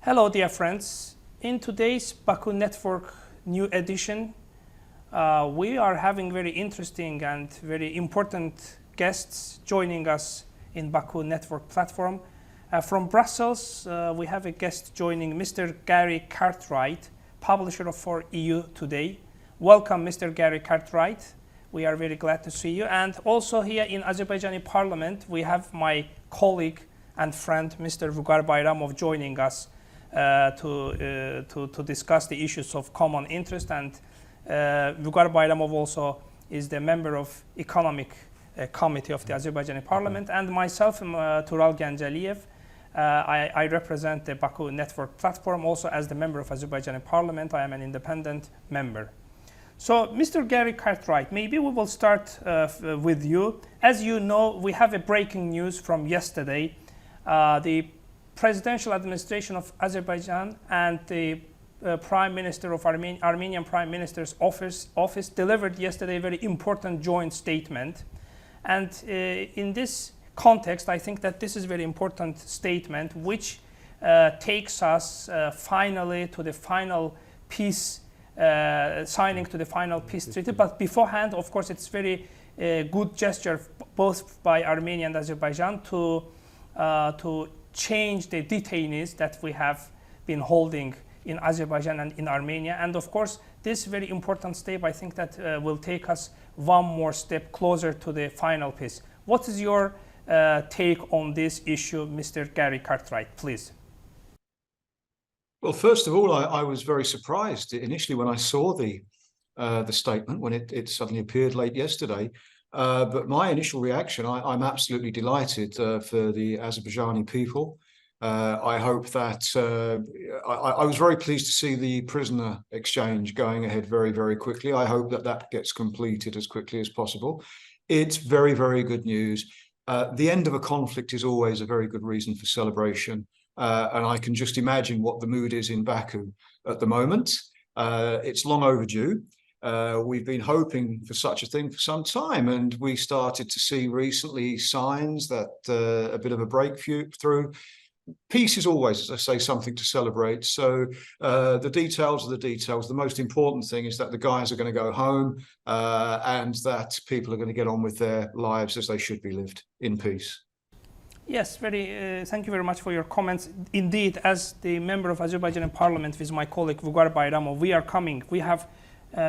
Hello, dear friends. In today's Baku Network new edition, we are having very interesting and very important guests joining us in Baku Network platform. From Brussels, we have a guest joining, Mr. Гэри Картрайт, publisher for EU Today. Welcome, Mr. Гэri Картрайт. We are very glad to see you. And also here in Azerbaijani Parliament, we have my colleague and friend, Mr. Vугар Байрамов, joining us to discuss the issues of common interest. And Vугар Байрамов also is the member of Economic Committee of the Azerbaijani Parliament. And myself, Турал Гянджалиев, I represent the Baku Network platform also as the member of Azerbaijani Parliament. I am an independent member. So, Mr. Гэri Картрайт, maybe we will start with you. As you know, we have a breaking news from yesterday. The presidential administration of Azerbaijan and the Prime Minister of Armenian Prime Minister's office delivered yesterday a very important joint statement. And in this context, I think that this is a very important statement which takes us finally to the final peace signing to the final peace treaty. But beforehand, of course, it's very good gesture both by Armenia and Azerbaijan to change the detainees that we have been holding in Azerbaijan and in Armenia. And of course, this very important step, I think that will take us one more step closer to the final peace. What is your take on this issue, Mr. Гэri Картрайт, please? Well, first of all, I was very surprised initially when I saw the statement, when it suddenly appeared late yesterday. But my initial reaction, I'm absolutely delighted for the Azerbaijani people. I hope that I was very pleased to see the prisoner exchange going ahead very, very quickly. I hope that that gets completed as quickly as possible. It's very, very good news. The end of a conflict is always a very good reason for celebration. And I can just imagine what the mood is in Baku at the moment. It's long overdue. We've been hoping for such a thing for some time, and we started to see recently signs that a bit of a breakthrough. Peace is always, as I say, something to celebrate. So the details are the details. The most important thing is that the guys are going to go home and that people are going to get on with their lives as they should be lived in peace. Yes, thank you very much for your comments. Indeed, as the member of Azerbaijani Parliament with my colleague Vугар Байрамов, we have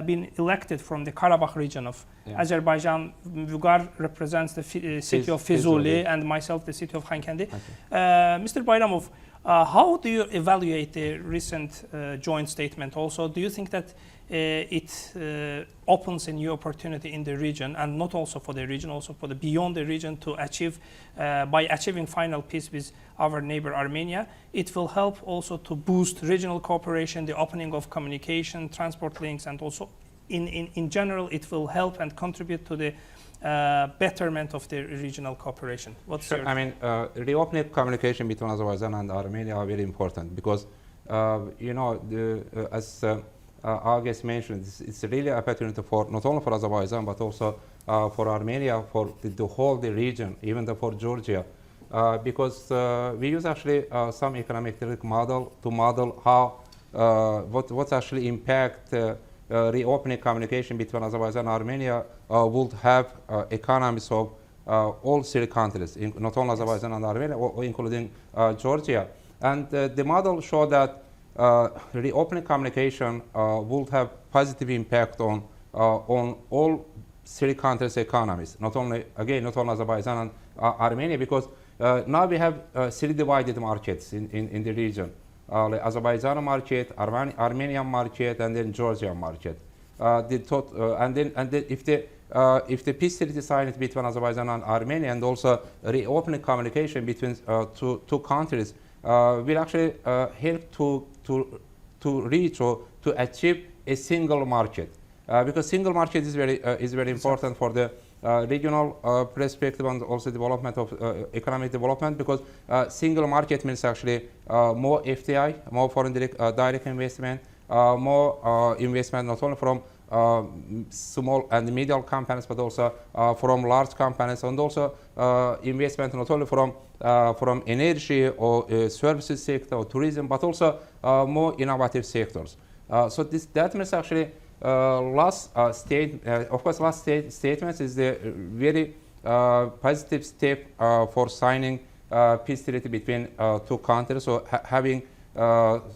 been elected from the Karabakh region of Azerbaijan. Vугар represents the city of Fizuli and myself the city of Khankandi. Mr. Байрамов, how do you evaluate the recent joint statement also? Do you think that it opens a new opportunity in the region, and not also for the region, also for the beyond the region, to achieve, by achieving final peace with our neighbor Armenia, it will help also to boost regional cooperation, the opening of communication, transport links, and also in general it will help and contribute to the betterment of the regional cooperation. What's your... I mean, reopening communication between Azerbaijan and Armenia are very important because, you know, as August mentioned, it's really an opportunity for not only for Azerbaijan but also for Armenia, for the whole the region, even for Georgia, because we use actually some economic model to model how what's actually impact reopening communication between Azerbaijan and Armenia would have economies of all three countries, not only Azerbaijan and Armenia, including Georgia. And the model showed that reopening communication would have positive impact on all three countries' economies, not only Azerbaijan and Armenia, because now we have three divided markets in the region. Like Azerbaijan market, Armenian market, and then Georgian market. And then if the peace treaty signed between Azerbaijan and Armenia, and also reopening communication between two countries, will actually help to reach or to achieve a single market, because single market is very important for the regional perspective and also development of economic development, because single market means actually more FDI, more foreign direct investment, more investment not only from small and medium companies, but also from large companies, and also investment not only from energy or services sector or tourism, but also more innovative sectors. So that means actually last statement is the very positive step for signing peace treaty between two countries, so having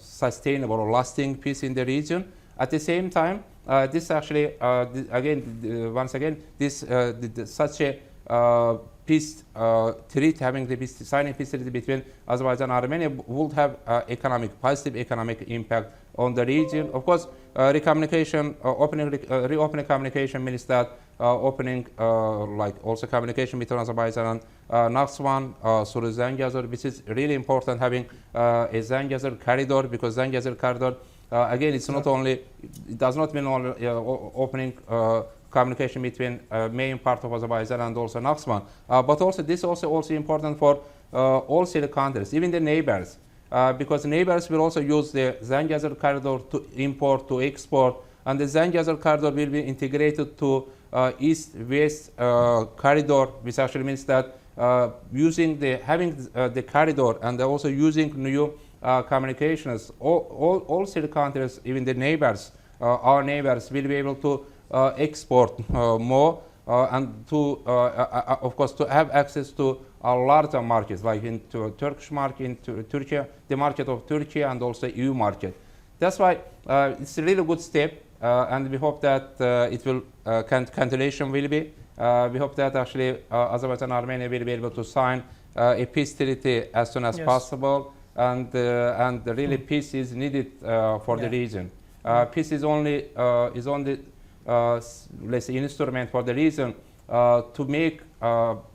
sustainable or lasting peace in the region. At the same time, this actually, once again, such a peace treaty, signing peace treaty between Azerbaijan and Armenia would have positive economic impact on the region. Of course, reopening communication means that opening also communication between Azerbaijan and naзвal through Zangezur, which is really important, having a Zangezur corridor, because Zangezur corridor again, it does not mean only opening communication between main part of Azerbaijan and also naзвal, but also this is also important for all three countries, even the neighbors, because neighbors will also use the Zangezur corridor to import, to export, and the Zangezur corridor will be integrated to east-west corridor, which actually means that having the corridor and also using new communications, all three countries, even the neighbors, our neighbors, will be able to export more and to, of course, to have access to larger markets, like into Turkish market, into Turkey, the market of Turkey, and also EU market. That's why it's a really good step, and we hope that it will continuation will be. We hope that actually Azerbaijan and Armenia will be able to sign a peace treaty as soon as possible. And really peace is needed for the region. Peace is only let's say instrument for the region to make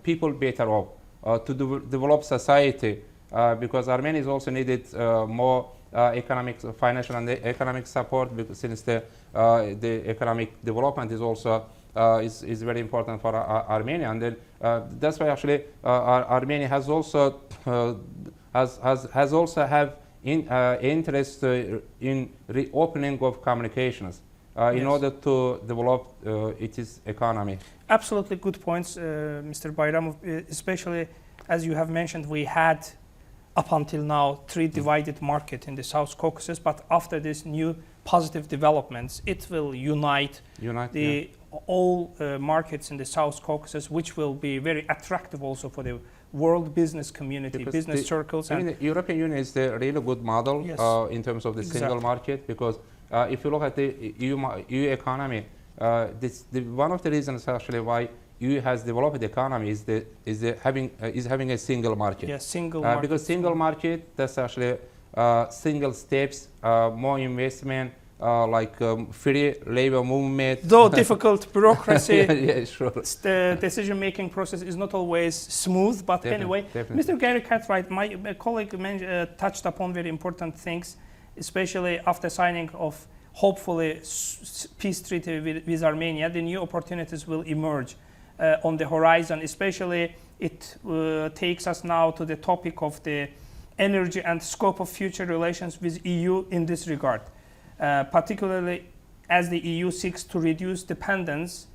people better off, to develop society, because Armenia is also needed more financial and economic support, because since the economic development is also is very important for Armenia, and then that's why actually Armenia has also have interest in reopening of communications in order to develop its economy. Absolutely good points, Mr. Bayramov, especially as you have mentioned, we had up until now 3 divided market in the South Caucasus, but after this new positive developments, it will unite all markets in the South Caucasus, which will be very attractive also for the world business community, because business circles. I mean, the European Union is the really good model in terms of the single market, because if you look at the EU economy, one of the reasons actually why EU has developed the economy is having a single market. Yes, single market. Because single market, that's actually single steps, more investment, free labor movement. Though difficult bureaucracy, sure. The decision-making process is not always smooth, but anyway. Mr. Гэри Картрайт, my colleague touched upon very important things, especially after signing of hopefully peace treaty with Armenia. The new opportunities will emerge on the horizon, especially it takes us now to the topic of the energy and scope of future relations with EU in this regard. Particularly as the EU seeks to reduce dependence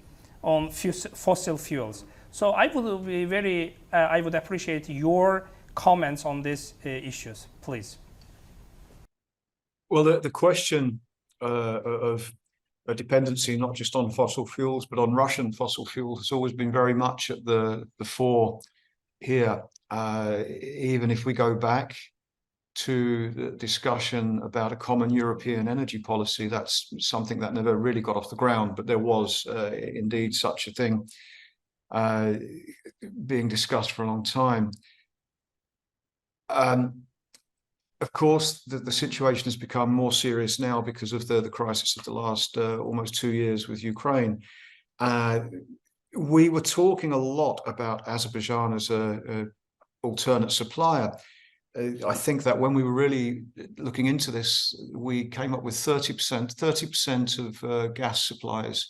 on fossil fuels. So I would appreciate your comments on these issues, please. Well, the question of a dependency not just on fossil fuels, but on Russian fossil fuels has always been very much at the fore here. Even if we go back to the discussion about a common European energy policy, that's something that never really got off the ground, but there was indeed such a thing being discussed for a long time. Of course, the situation has become more serious now because of the crisis of the last almost 2 years with Ukraine. We were talking a lot about Azerbaijan as an alternate supplier. I think that when we were really looking into this, we came up with 30% of gas supplies,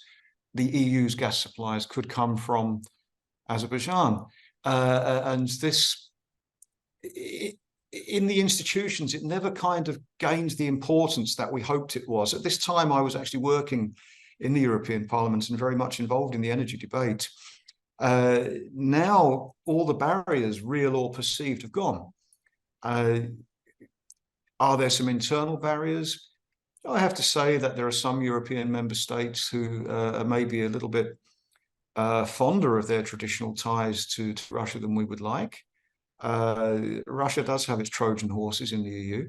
the EU's gas supplies, could come from Azerbaijan. And this, in the institutions, it never kind of gained the importance that we hoped it was. At this time, I was actually working in the European Parliament and very much involved in the energy debate. Now all the barriers, real or perceived, have gone. Are there some internal barriers? I have to say that there are some European member states who are maybe a little bit fonder of their traditional ties to Russia than we would like. Russia does have its Trojan horses in the EU.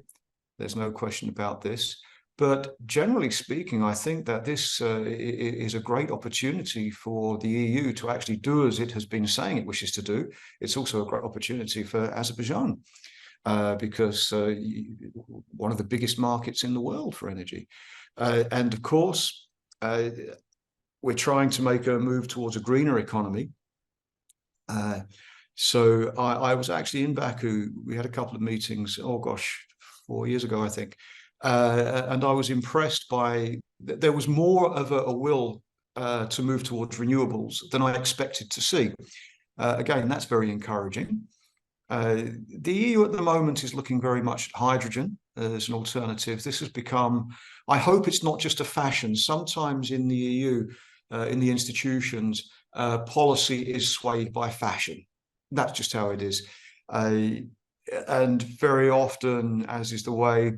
There's no question about this. But generally speaking, I think that this is a great opportunity for the EU to actually do as it has been saying it wishes to do. It's also a great opportunity for Azerbaijan because one of the biggest markets in the world for energy. And of course, we're trying to make a move towards a greener economy. So I was actually in Baku. We had a couple of meetings, 4 years ago, I think. And I was impressed by, there was more of a will to move towards renewables than I expected to see. Again, that's very encouraging. The EU at the moment is looking very much at hydrogen as an alternative. This has become, I hope it's not just a fashion. Sometimes in the EU, in the institutions, policy is swayed by fashion. That's just how it is. And very often, as is the way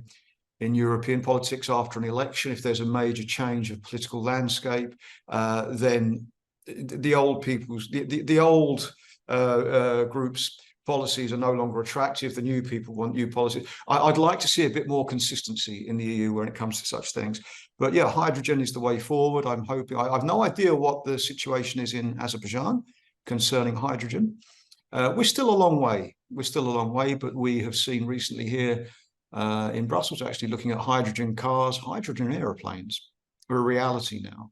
in European politics after an election, if there's a major change of political landscape, then the old people's, the old groups' policies are no longer attractive. The new people want new policies. I'd like to see a bit more consistency in the EU when it comes to such things. But yeah, hydrogen is the way forward. I'm hoping, I've no idea what the situation is in Azerbaijan concerning hydrogen. We're still a long way. We're still a long way, but we have seen recently here in Brussels actually looking at hydrogen cars, hydrogen aeroplanes. Are a reality now.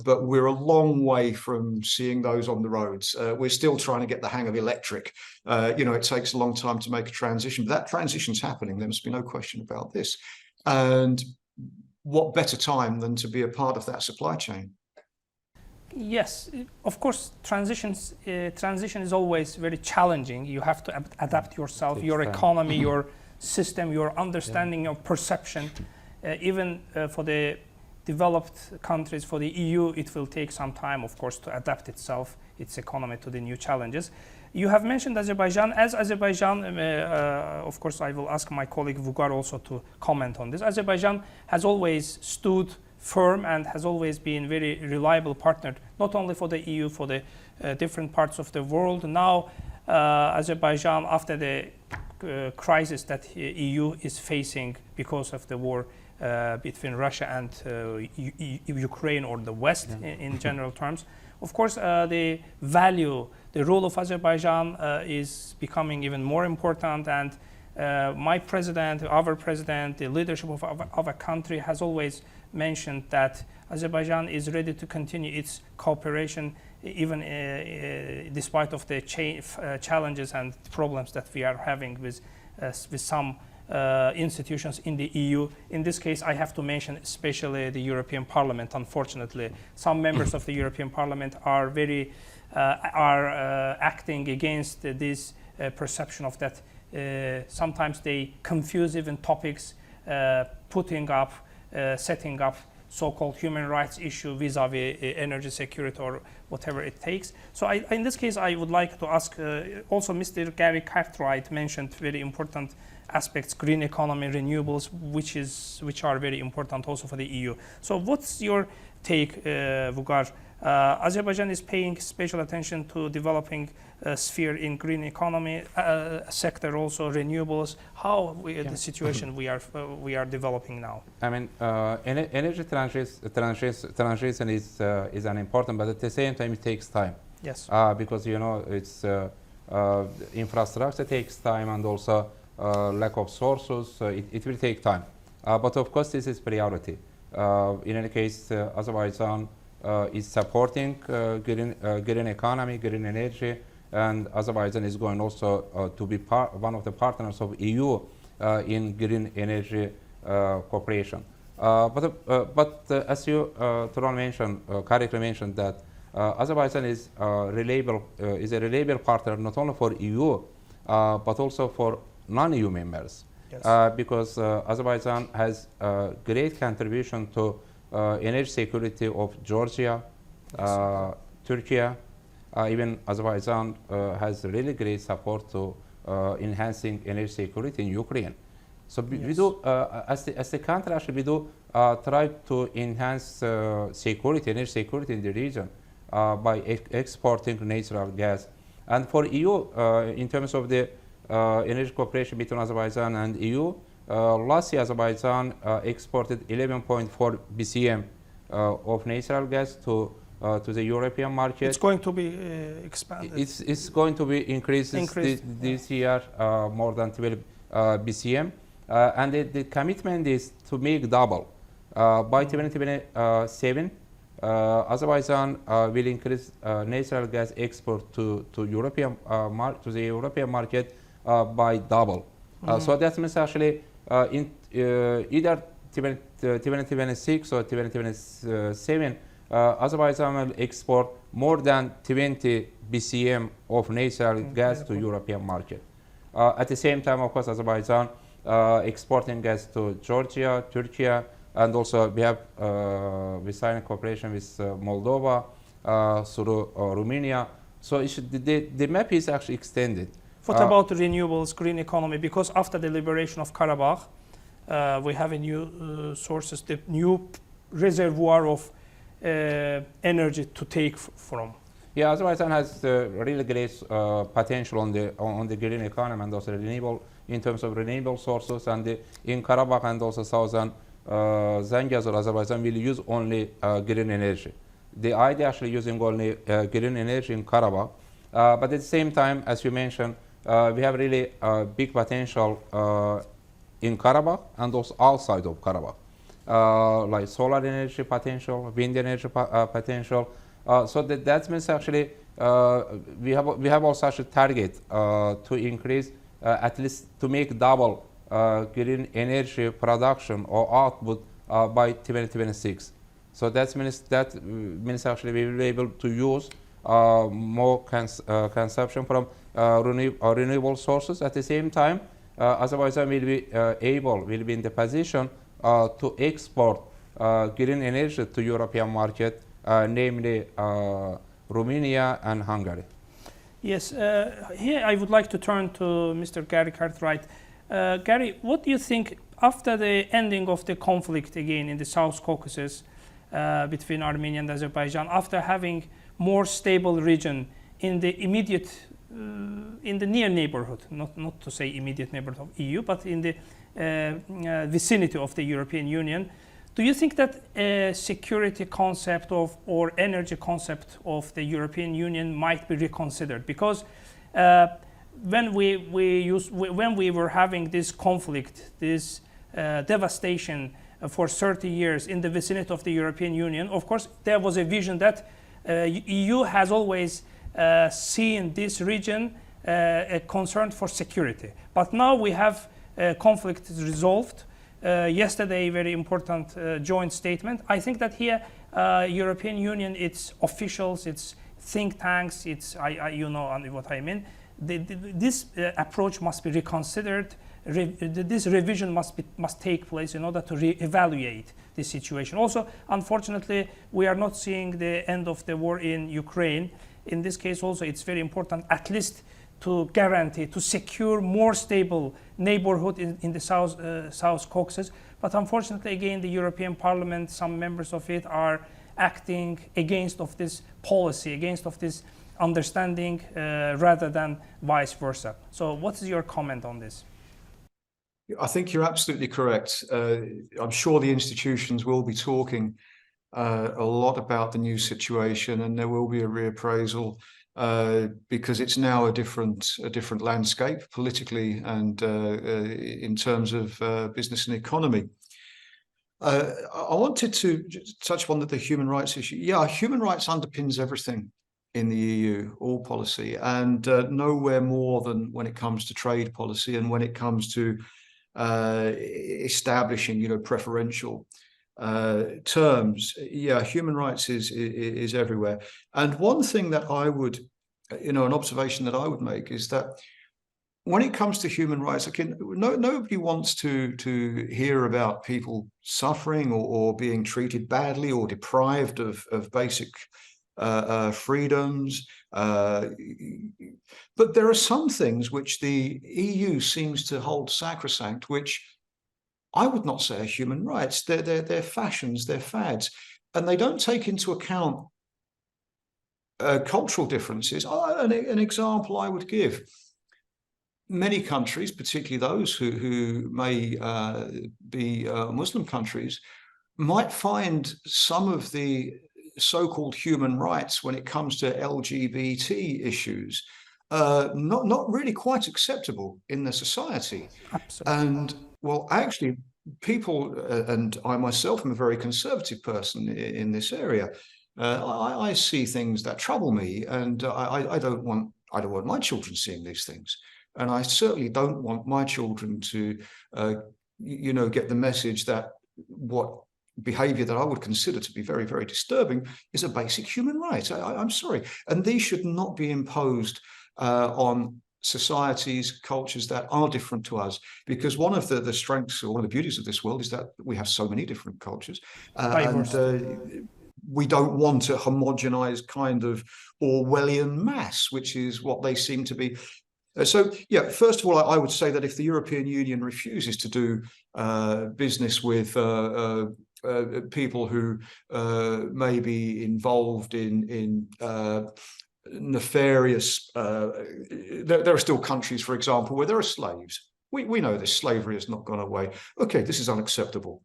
But we're a long way from seeing those on the roads. We're still trying to get the hang of electric. It takes a long time to make a transition, but that transition's happening. There must be no question about this. And what better time than to be a part of that supply chain? Yes, of course, transition is always very challenging. You have to adapt yourself, your economy, your system, your understanding, your perception. Even for the developed countries, for the EU, it will take some time, of course, to adapt itself, its economy to the new challenges. You have mentioned Azerbaijan. As Azerbaijan, of course, I will ask my colleague Vougar also to comment on this. Azerbaijan has always stood firm and has always been very reliable partner, not only for the EU, for the different parts of the world. Now, Azerbaijan, after the crisis that EU is facing because of the war between Russia and Ukraine, or the West in general terms, of course, the role of Azerbaijan is becoming even more important. And my president, our president, the leadership of our country has always mentioned that Azerbaijan is ready to continue its cooperation, even despite of the challenges and problems that we are having with some institutions in the EU. In this case, I have to mention especially the European Parliament. Unfortunately, some members of the European Parliament are acting against this perception of that. Sometimes they confuse even topics, setting up so-called human rights issue vis-a-vis energy security or whatever it takes. So in this case, I would like to ask also Mr. Гэри Картрайт mentioned very important aspects, green economy, renewables, which are very important also for the EU. So what's your take, Vougar? Azerbaijan is paying special attention to developing sphere in green economy sector, also renewables. How the situation we are developing now? I mean, energy transition is an important, but at the same time it takes time. Yes. Because it's infrastructure takes time, and also lack of sources. It will take time. But of course, this is priority. In any case, Azerbaijan is supporting green economy, green energy, and Azerbaijan is going also to be one of the partners of EU in green energy cooperation. But as you correctly mentioned that Azerbaijan is a reliable partner not only for EU but also for non-EU members. Yes. Because Azerbaijan has a great contribution to energy security of Georgia, Turkey, even Azerbaijan has really great support to enhancing energy security in Ukraine. So we do, as the country, actually, we do try to enhance security, energy security in the region by exporting natural gas. And for EU, in terms of the energy cooperation between Azerbaijan and EU, last year Azerbaijan exported 11.4 BCM of natural gas to the European market. It's going to be expanded. It's going to be increased this year more than 12 BCM. And the commitment is to make double. By 2027, Azerbaijan will increase natural gas export to the European market by double. So that means actually in either 2026 or 2027, Azerbaijan will export more than 20 BCM of natural gas to European market. At the same time, of course, Azerbaijan exporting gas to Georgia, Turkey, and also we signed cooperation with Moldova through Romania. So the map is actually extended. What about renewables, green economy? Because after the liberation of Karabakh, we have a new sources, the new reservoir of energy to take from. Yeah, Azerbaijan has really great potential on the green economy and also renewable in terms of renewable sources. And in Karabakh and also southern Zangezur, Azerbaijan will use only green energy. The idea actually using only green energy in Karabakh, but at the same time, as you mentioned, we have really big potential in Karabakh and also outside of Karabakh, like solar energy potential, wind energy potential. So that means actually we have also such a target to increase at least to make double green energy production or output by 2026. So that means actually we will be able to use more consumption from renewable sources. At the same time, Azerbaijan will be in the position to export green energy to European market, namely Romania and Hungary. Yes, here I would like to turn to Mr. Гэри Картрайт. Gary, what do you think after the ending of the conflict again in the South Caucasus between Armenia and Azerbaijan, after having more stable region in the immediate, in the near neighborhood, not to say immediate neighborhood of EU, but in the vicinity of the European Union, do you think that a security concept or energy concept of the European Union might be reconsidered? Because when we were having this conflict, this devastation for 30 years in the vicinity of the European Union, of course, there was a vision that EU has always seen this region a concern for security. But now we have conflict resolved. Yesterday, a very important joint statement. I think that here, European Union, its officials, its think tanks, its you know what I mean. This approach must be reconsidered. This revision must take place in order to re-evaluate the situation. Also, unfortunately, we are not seeing the end of the war in Ukraine. In this case, also, it's very important, at least, to guarantee, to secure more stable neighborhood in the South Caucasus. But unfortunately, again, the European Parliament, some members of it are acting against of this policy, against of this understanding, rather than vice versa. So what is your comment on this? I think you're absolutely correct. I'm sure the institutions will be talking a lot about the new situation, and there will be a reappraisal because it's now a different landscape politically and in terms of business and economy. I wanted to touch on the human rights issue. Yeah, human rights underpins everything in the EU, all policy, and nowhere more than when it comes to trade policy and when it comes to establishing, preferential terms. Yeah, human rights is everywhere. And one thing that I would, an observation that I would make is that when it comes to human rights, again, nobody wants to hear about people suffering or being treated badly or deprived of basic freedoms. But there are some things which the EU seems to hold sacrosanct, which I would not say are human rights. They're fashions, they're fads, and they don't take into account cultural differences. An example I would give: many countries, particularly those who may be Muslim countries, might find some of the so-called human rights when it comes to LGBT issues not really quite acceptable in their society. Absolutely. And well, actually, people, and I myself am a very conservative person in this area. I see things that trouble me, and I don't want my children seeing these things. And I certainly don't want my children to, get the message that what behavior that I would consider to be very, very disturbing is a basic human right. I'm sorry. And these should not be imposed on societies, cultures that are different to us, because one of the strengths or one of the beauties of this world is that we have so many different cultures. And we don't want a homogenized kind of Orwellian mass, which is what they seem to be. So, yeah, first of all, I would say that if the European Union refuses to do business with people who may be involved in nefarious, there are still countries, for example, where there are slaves. We know this slavery has not gone away. Okay, this is unacceptable,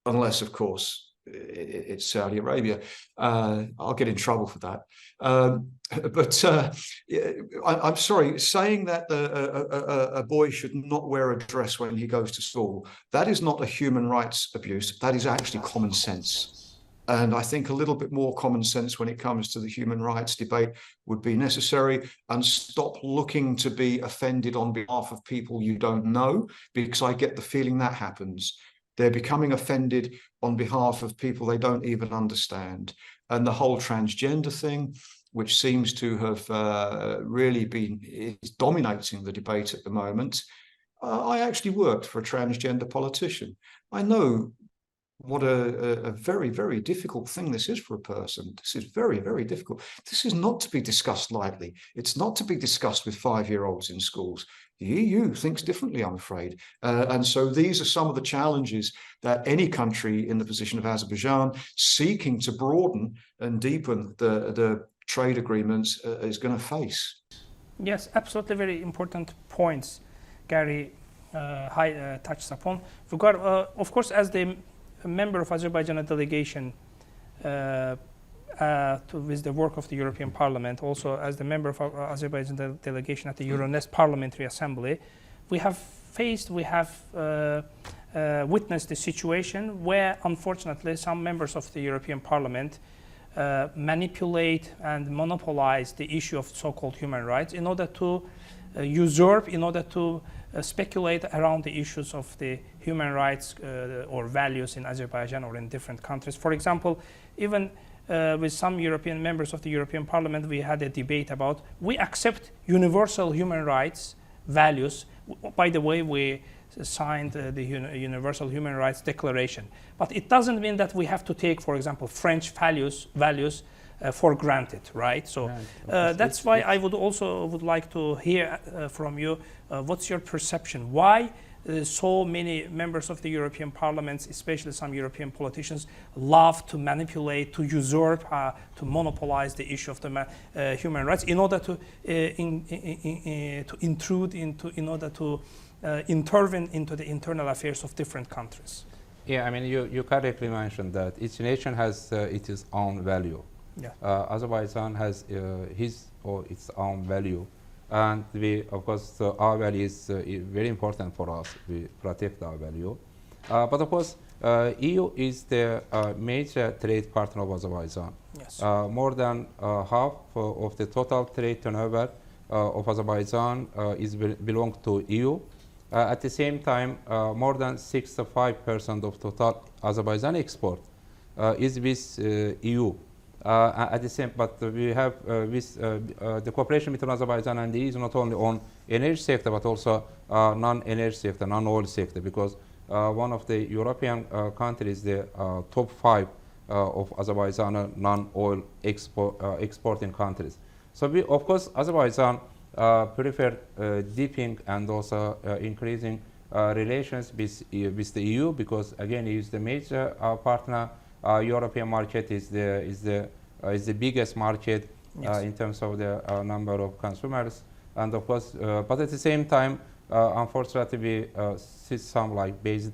unless, of course, it's Saudi Arabia. I'll get in trouble for that. But I'm sorry, saying that a boy should not wear a dress when he goes to school, that is not a human rights abuse. That is actually common sense. And I think a little bit more common sense when it comes to the human rights debate would be necessary, and stop looking to be offended on behalf of people you don't know, because I get the feeling that happens. They're becoming offended on behalf of people they don't even understand. And the whole transgender thing, which seems to have really been dominating the debate at the moment. I actually worked for a transgender politician. I know what a very, very difficult thing this is for a person. This is very, very difficult. This is not to be discussed lightly. It's not to be discussed with 5-year-olds in schools. The EU thinks differently, I'm afraid. And so these are some of the challenges that any country in the position of Azerbaijan, seeking to broaden and deepen the trade agreements, is going to face. Yes, absolutely, very important points Gary touched upon. Vougar, of course, as the member of Azerbaijani delegation with the work of the European Parliament, also as the member of Azerbaijan delegation at the Euronest Parliamentary Assembly, we have witnessed the situation where, unfortunately, some members of the European Parliament manipulate and monopolize the issue of so-called human rights in order to usurp, in order to speculate around the issues of the human rights or values in Azerbaijan or in different countries. For example, even with some European members of the European Parliament, we had a debate about, we accept universal human rights values. By the way, we signed the Universal Human Rights Declaration. But it doesn't mean that we have to take, for example, French values for granted, right? So that's why I would like to hear from you, what's your perception? Why so many members of the European Parliament, especially some European politicians, love to manipulate, to usurp, to monopolize the issue of the human rights in order to intrude into, in order to intervene into the internal affairs of different countries? Yeah, I mean, you correctly mentioned that each nation has its own value. Yeah. Azerbaijan has his or its own value, and we, of course, our value is very important for us. We protect our value, but of course, EU is the major trade partner of Azerbaijan. Yes. More than half of the total trade turnover of Azerbaijan belongs to EU. At the same time, more than 65% of total Azerbaijan export is with EU. at the same, but we have the cooperation between Azerbaijan and the EU is not only on energy sector, but also non-energy sector, non-oil sector, because one of the European countries, the top 5 of Azerbaijan non-oil exporting countries. So we, of course, Azerbaijan prefer deepening and also increasing relations with the EU, because again, it is the major partner. European market is the biggest market in terms of the number of consumers, and of course, but at the same time, unfortunately, we see some like based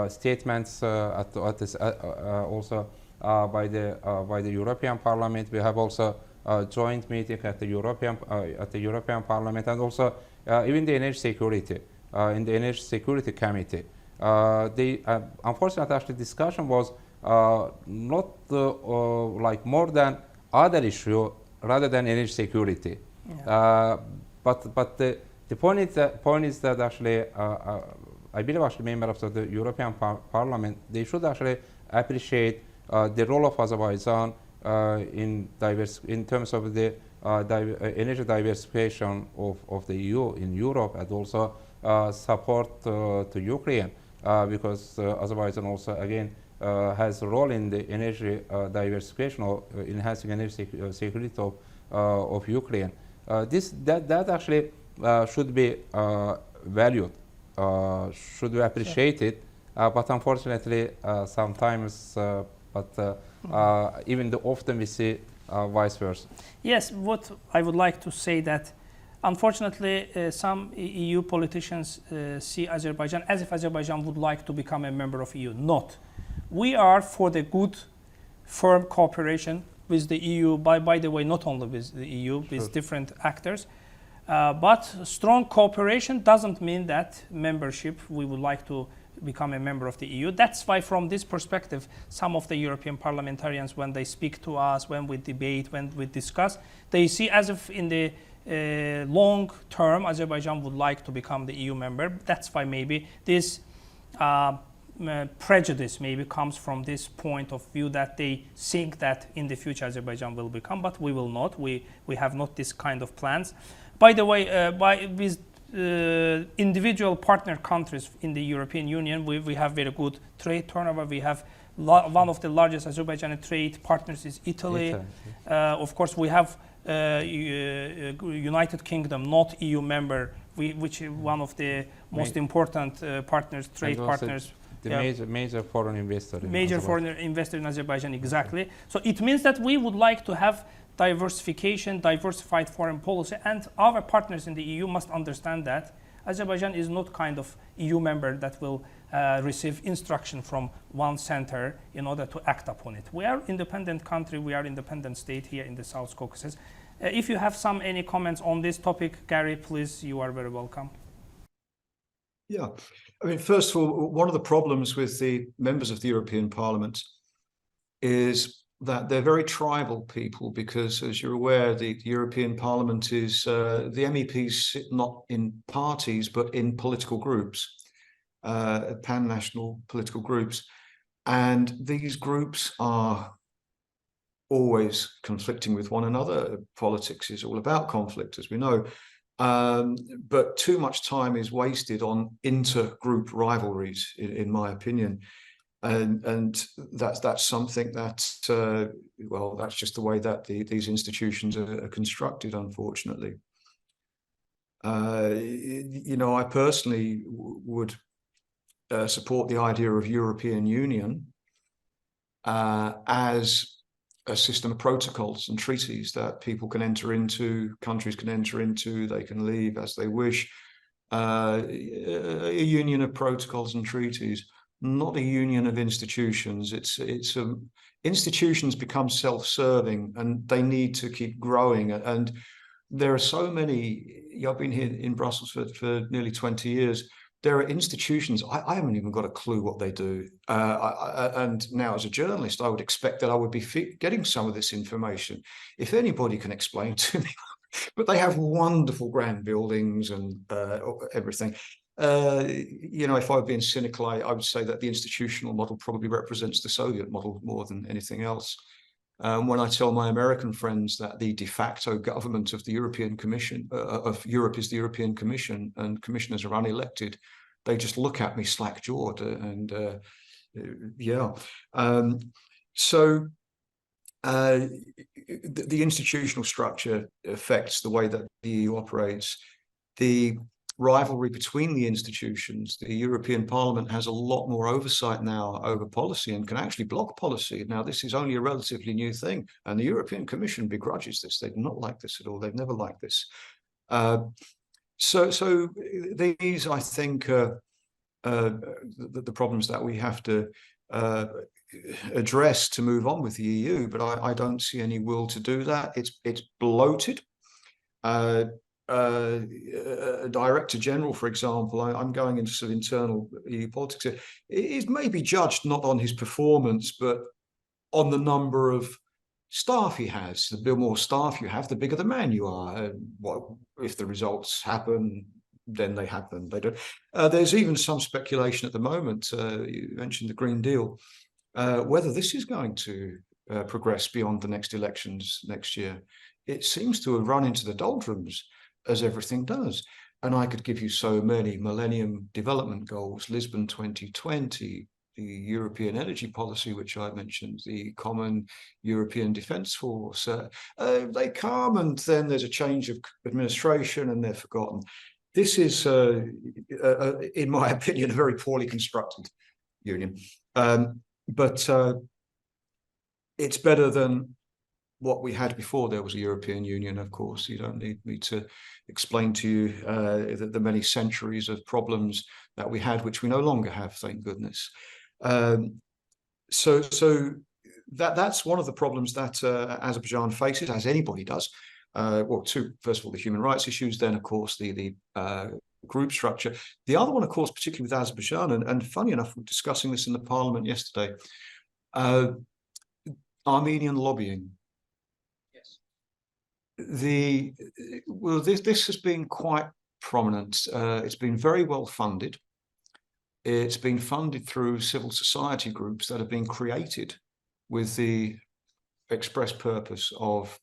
statements also by the European Parliament. We have also a joint meeting at the European Parliament, and also even the energy security in the Energy Security Committee. The unfortunate actually discussion was not like more than other issue rather than energy security. Yeah. But the point is that actually I believe actually members of the European Parliament, they should actually appreciate the role of Azerbaijan in terms of the energy diversification of the EU in Europe, and also support to Ukraine, because Azerbaijan also again has a role in the energy diversification or enhancing energy security of Ukraine. That actually should be valued, should be appreciated, but unfortunately sometimes, even often we see vice versa. Yes, what I would like to say that unfortunately some EU politicians see Azerbaijan as if Azerbaijan would like to become a member of EU. Not. We are for the good, firm cooperation with the EU, by the way, not only with the EU, with different actors. But strong cooperation doesn't mean that membership, we would like to become a member of the EU. That's why from this perspective, some of the European parliamentarians, when they speak to us, when we debate, when we discuss, they see as if in the long term, Azerbaijan would like to become the EU member. That's why maybe this prejudice maybe comes from this point of view that they think that in the future Azerbaijan will become, but we will not. We have not this kind of plans. By the way, with individual partner countries in the European Union, we have very good trade turnover. We have one of the largest Azerbaijani trade partners is Italy. Of course, we have United Kingdom, not EU member, which is one of the most important partners, trade partners. The major foreign investor. Major foreign investor in Azerbaijan, exactly. So it means that we would like to have diversification, diversified foreign policy, and our partners in the EU must understand that Azerbaijan is not kind of EU member that will receive instruction from one center in order to act upon it. We are independent country, we are independent state here in the South Caucasus. If you have any comments on this topic, Gary, please, you are very welcome. Yeah, I mean, first of all, one of the problems with the members of the European Parliament is that they're very tribal people, because, as you're aware, the European Parliament is, the MEPs sit not in parties, but in political groups, pan-national political groups. And these groups are always conflicting with one another. Politics is all about conflict, as we know. But too much time is wasted on inter-group rivalries, in my opinion. And that's something that, well, that's just the way that these institutions are constructed, unfortunately. You know, I personally would support the idea of European Union as a system of protocols and treaties that people can enter into, countries can enter into, they can leave as they wish. A union of protocols and treaties, not a union of institutions. Institutions become self-serving, and they need to keep growing. And there are so many. I've been here in Brussels for nearly 20 years. There are institutions, I haven't even got a clue what they do. And now as a journalist, I would expect that I would be getting some of this information. If anybody can explain to me, but they have wonderful grand buildings and everything. You know, if I were being cynical, I would say that the institutional model probably represents the Soviet model more than anything else. When I tell my American friends that the de facto government of the European Commission, of Europe, is the European Commission and commissioners are unelected, they just look at me slack-jawed. And yeah. So the institutional structure affects the way that the EU operates. The rivalry between the institutions, the European Parliament has a lot more oversight now over policy and can actually block policy. Now, this is only a relatively new thing, and the European Commission begrudges this. They do not like this at all. They've never liked this. So these, I think, the problems that we have to address to move on with the EU, but I don't see any will to do that. It's bloated. Director General, for example, I'm going into sort of internal EU politics here, is maybe judged not on his performance, but on the number of staff he has. The more staff you have, the bigger the man you are. If the results happen, then they happen. They don't. There's even some speculation at the moment, you mentioned the Green Deal, whether this is going to progress beyond the next elections next year. It seems to have run into the doldrums, as everything does. And I could give you so many Millennium Development Goals, Lisbon 2020, the European Energy Policy, which I mentioned, the Common European Defence Force. They come and then there's a change of administration and they're forgotten. This is, in my opinion, a very poorly constructed union. But it's better than what we had before there was a European Union, of course. You don't need me to explain to you the many centuries of problems that we had, which we no longer have, thank goodness. So that's one of the problems that Azerbaijan faces, as anybody does. Well, first of all, the human rights issues, then, of course, the group structure. The other one, of course, particularly with Azerbaijan, and funny enough, we're discussing this in the parliament yesterday, Armenian lobbying. This has been quite prominent. It's been very well funded. It's been funded through civil society groups that have been created with the express purpose of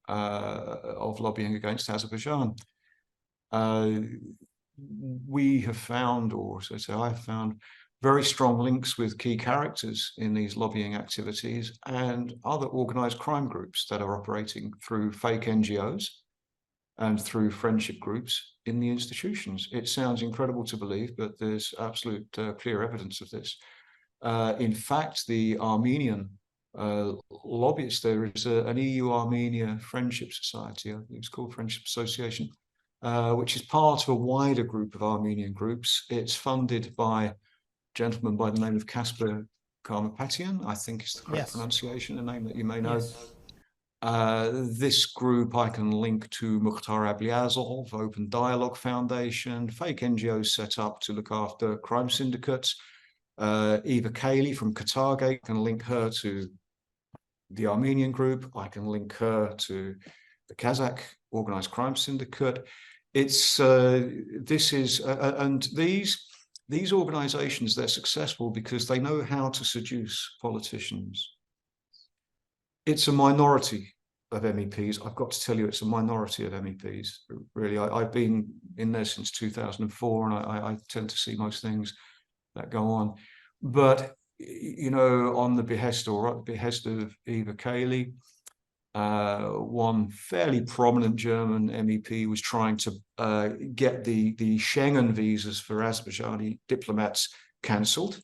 lobbying against Azerbaijan. We have found, or so to say, I have found, very strong links with key characters in these lobbying activities and other organized crime groups that are operating through fake NGOs and through friendship groups in the institutions. It sounds incredible to believe, but there's absolute clear evidence of this. In fact, the Armenian lobbyists, there is an EU Armenia Friendship Society, I think it's called Friendship Association, which is part of a wider group of Armenian groups. It's funded by gentleman by the name of Kasper Karmapatian, I think is the correct pronunciation, a name that you may know. Yes. This group I can link to Mukhtar Ablyazov, Open Dialogue Foundation, fake NGOs set up to look after crime syndicates. Eva Kaili from Qatargate, can link her to the Armenian group. I can link her to the Kazakh organized crime syndicate. It's and these organizations, they're successful because they know how to seduce politicians. It's a minority of MEPs. I've got to tell you, it's a minority of MEPs. Really, I've been in there since 2004, and I tend to see most things that go on. But, you know, on the behest or at the behest of Eva Kaili, one fairly prominent German MEP was trying to get the Schengen visas for Azerbaijani diplomats cancelled.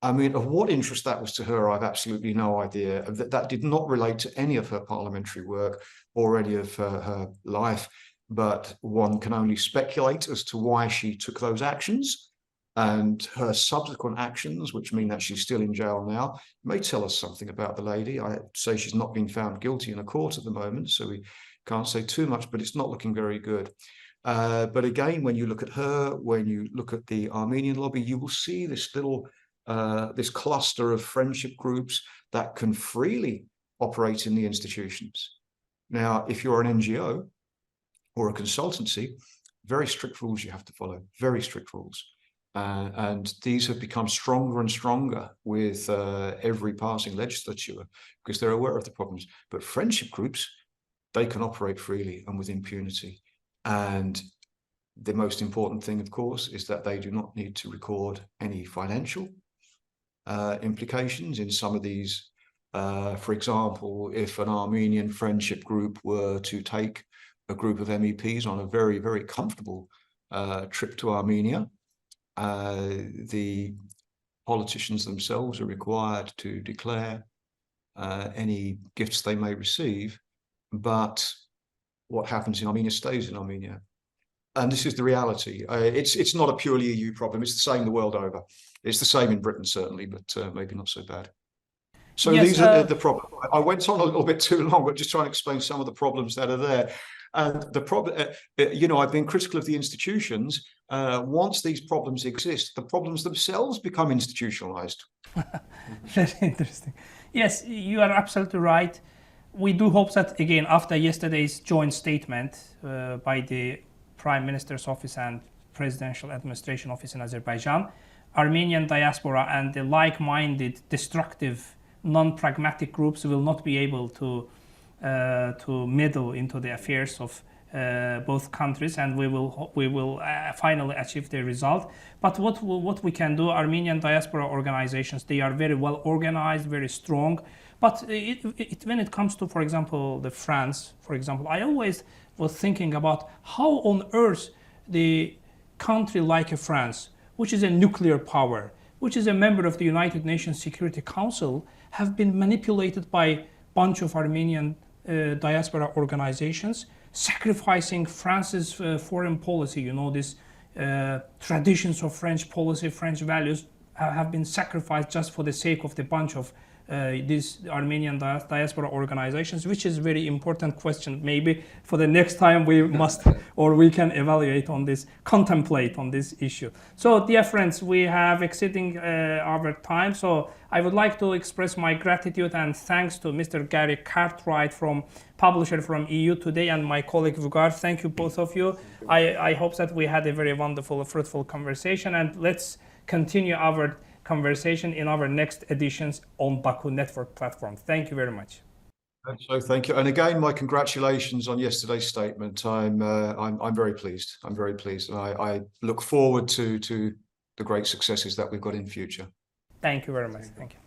I mean, of what interest that was to her, I've absolutely no idea. That did not relate to any of her parliamentary work or any of her life, but one can only speculate as to why she took those actions. And her subsequent actions, which mean that she's still in jail now, may tell us something about the lady. I say she's not been found guilty in a court at the moment, so we can't say too much, but it's not looking very good. But again, when you look at her, when you look at the Armenian lobby, you will see this little, this cluster of friendship groups that can freely operate in the institutions. Now, if you're an NGO or a consultancy, very strict rules you have to follow, very strict rules. And these have become stronger and stronger with every passing legislature because they're aware of the problems. But friendship groups, they can operate freely and with impunity. And the most important thing, of course, is that they do not need to record any financial implications in some of these. For example, if an Armenian friendship group were to take a group of MEPs on a very, very comfortable trip to Armenia, the politicians themselves are required to declare any gifts they may receive, but what happens in Armenia stays in Armenia. And this is the reality. It's not a purely EU problem. It's the same the world over. It's the same in Britain, certainly, but maybe not so bad. So yes, these are the problems. I went on a little bit too long, but just trying to explain some of the problems that are there. And the problem, I've been critical of the institutions. Once these problems exist, the problems themselves become institutionalized. Very interesting. Yes, you are absolutely right. We do hope that, again, after yesterday's joint statement by the Prime Minister's Office and Presidential Administration Office in Azerbaijan, Armenian diaspora and the like-minded, destructive, non-pragmatic groups will not be able to meddle into the affairs of both countries, and we will finally achieve the result. But what we can do, Armenian diaspora organizations, they are very well organized, very strong. But when it comes to, for example, the France, for example, I always was thinking about how on earth the country like France, which is a nuclear power, which is a member of the United Nations Security Council, have been manipulated by a bunch of Armenian diaspora organizations, sacrificing France's foreign policy. These traditions of French policy, French values have been sacrificed just for the sake of the bunch of these Armenian diaspora organizations, which is a very important question. Maybe for the next time we must, or we can evaluate on this, contemplate on this issue. So dear friends, we have exceeding our time. So I would like to express my gratitude and thanks to Mr. Гэри Картрайт, publisher from EU Today, and my colleague Vougar. Thank you, both of you. I hope that we had a very wonderful, fruitful conversation, and let's continue our conversation in our next editions on Baku Network platform. Thank you very much. So thank you, and again, my congratulations on yesterday's statement. I'm very pleased. I'm very pleased, and I look forward to the great successes that we've got in future. Thank you very much. Thank you.